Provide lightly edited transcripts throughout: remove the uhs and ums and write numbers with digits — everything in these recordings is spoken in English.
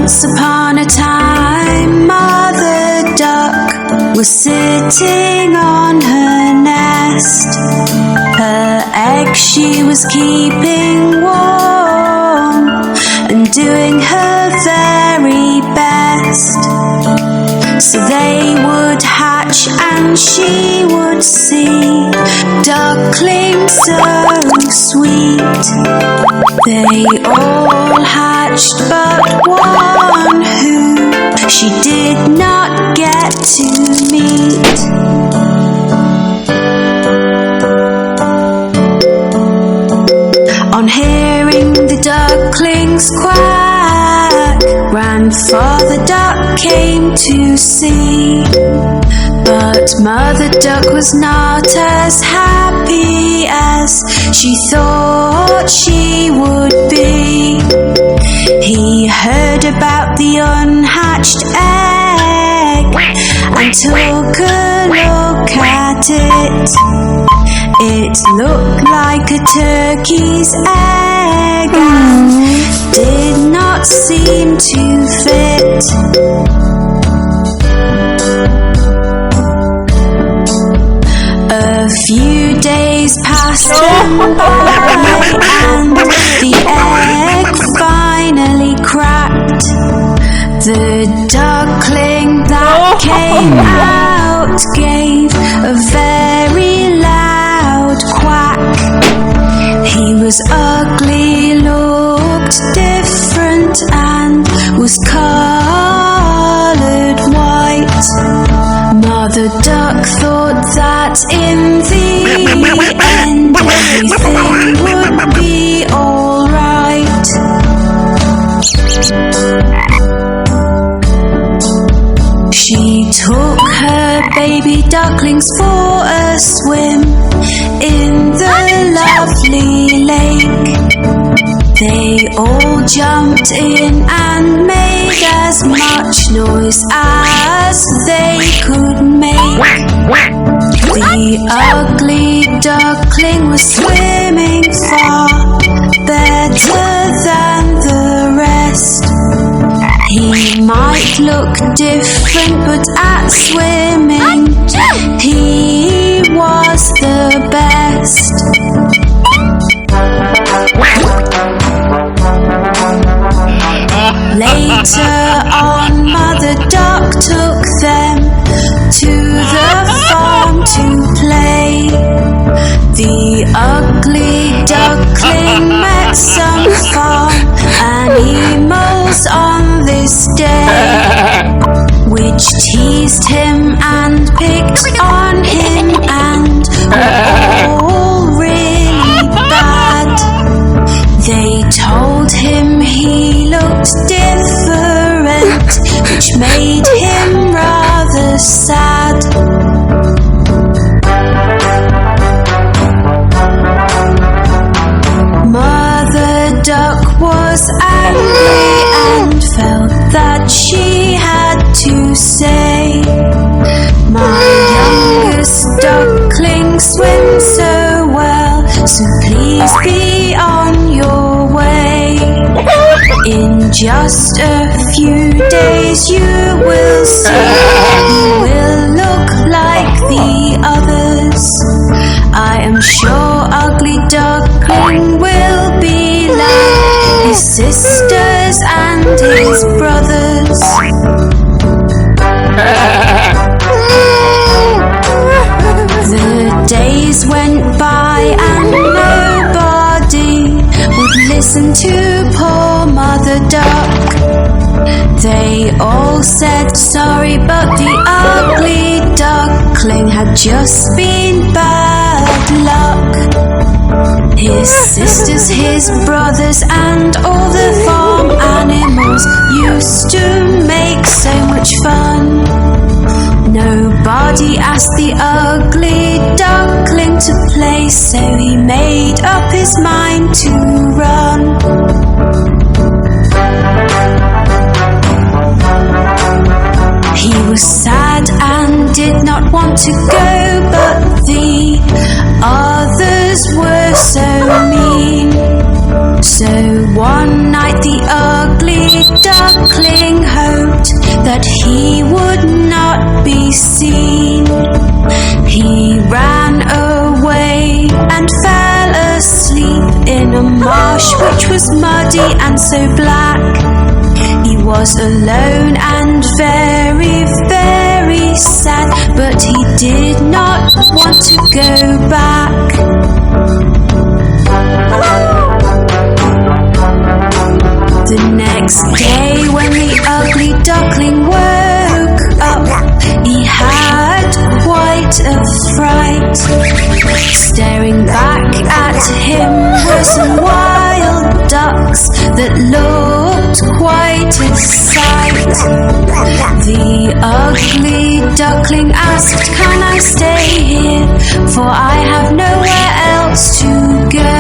Once upon a time, Mother Duck was sitting on her nest. Her egg she was keeping warm and doing her very best. So they would hatch and she would see ducklings so sweet. They all hatched but one who she did not get to meet. On hearing the ducklings quack, Grandfather Duck came to see. But Mother Duck was not as happy as she thought she would be. He heard about the unhatched egg and took a look at it. It looked like a turkey's egg and did not seem to fit. A few days passed by and the egg finally cracked. The duckling that came out gave a very loud quack. He was ugly, looked different and was coloured white. Mother Duck thought that in the end everything would be alright. She took her baby ducklings for a swim in the lovely lake. They all jumped in and made as much noise as they could make. The ugly duckling was swimming far better than the rest. He might look different, but at swimming he was the best. Later on, Mother Duck took them to the farm to play. The ugly duckling met some farm animals on this day, which teased him and picked on him and were all really bad. They told him he looked different, which made him rather sad. Mother Duck was angry and felt that she had to say, "My youngest duckling swims so well, so please be on your way. In just a few days you will see he will look like the others. I am sure ugly duckling will be like his sisters and his brothers." The days went by and nobody would listen to poor Mother Duck. They all said sorry, but the ugly duckling had just been bad luck. His sisters, his brothers and all the farm animals used to make so much fun. Nobody asked the ugly duckling to play, so he made up his mind to run. He was sad and did not want to go, but the others were so mean. So one night the ugly ugly duckling hoped that he would not be seen. He ran away and fell asleep in a marsh which was muddy and so black. He was alone and very, very sad, but he did not want to go back. The next day when the ugly duckling woke up, he had quite a fright. Staring back at him were some wild ducks that looked quite a sight. The ugly duckling asked, "Can I stay here? For I have nowhere else to go."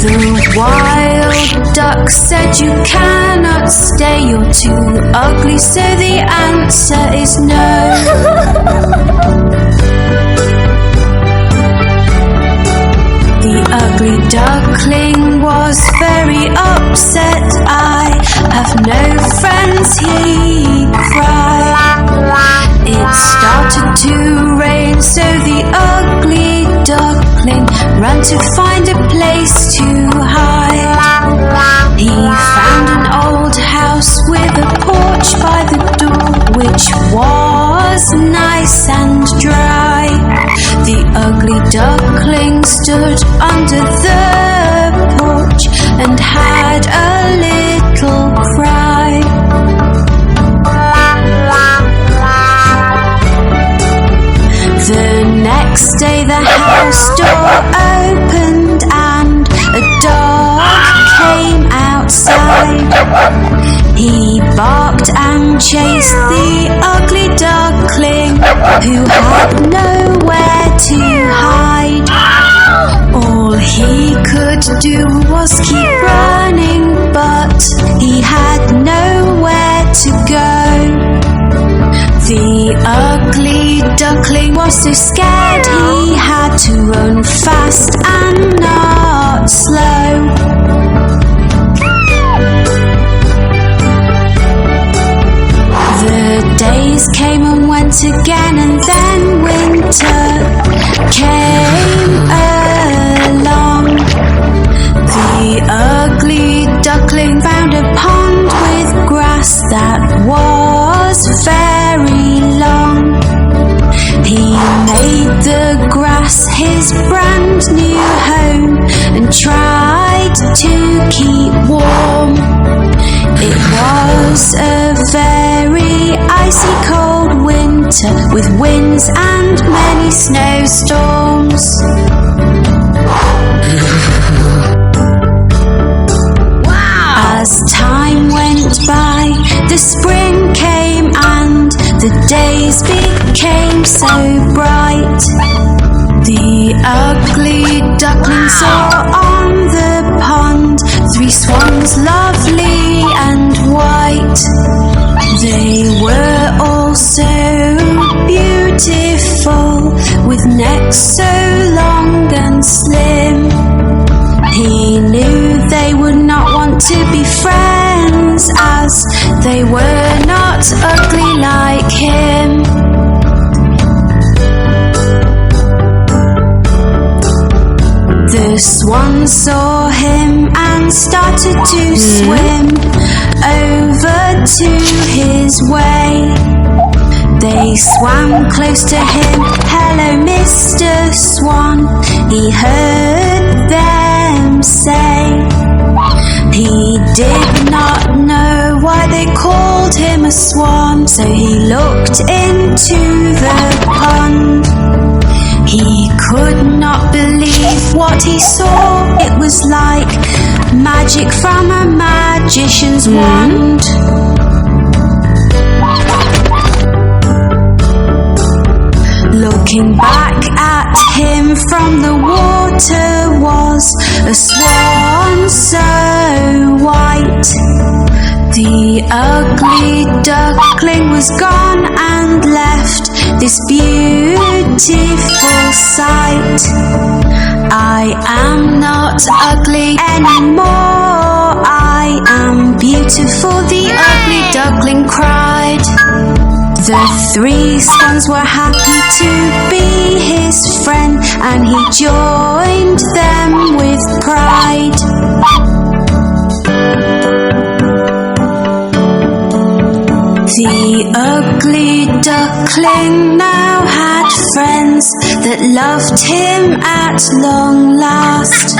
The wild duck said, "You cannot stay, you're too ugly, so the answer is no." The ugly duckling was very upset. "I have no friends," he cried. It started to rain, so the ugly duckling ran to find a place to hide. He found an old house with a porch by the door, which was nice and dry. The ugly duckling stood under the porch and had a little cry. The next day the house door opened and a dog came outside. He barked and chased the ugly duckling, who had nowhere to hide. All he could do was keep running, but he had nowhere to go. The ugly duckling was so scared he had to run fast and not slow. The days came and went again, and then winter came along. The ugly duckling found a pond with grass that was very long. He made the grass his brand new home and tried to keep warm. It was a very icy cold winter with winds and many snowstorms. As time went by, the spring came and the days became so bright. The ugly duckling saw on the pond 3 swans, lovely and white. They were all so beautiful, with necks so long and slim. He knew they would not want to be friends, as they were not ugly like him. The swans saw him and started to swim over to his way. They swam close to him. "Hello, Mr. Swan," he heard them say. He did not know why they called him a swan, so he looked into the pond. He could not believe what he saw. It was like magic from a magician's wand. Looking back at him from the water was a swan so white. The ugly duckling was gone and left this beautiful sight. I am not ugly anymore, I am beautiful. beautiful, the ugly duckling cried. The 3 swans were happy to be his friend, and he joined them with pride. The ugly duckling now had friends that loved him at long last.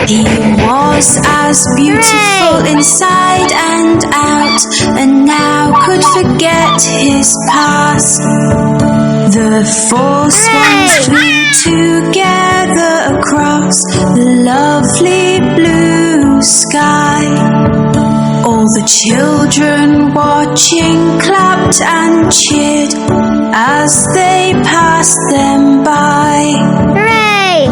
He was as beautiful inside and out, and now could forget his past. The 4 swans flew together across the lovely blue sky. All the children watching clapped and cheered as they passed them by. Hooray!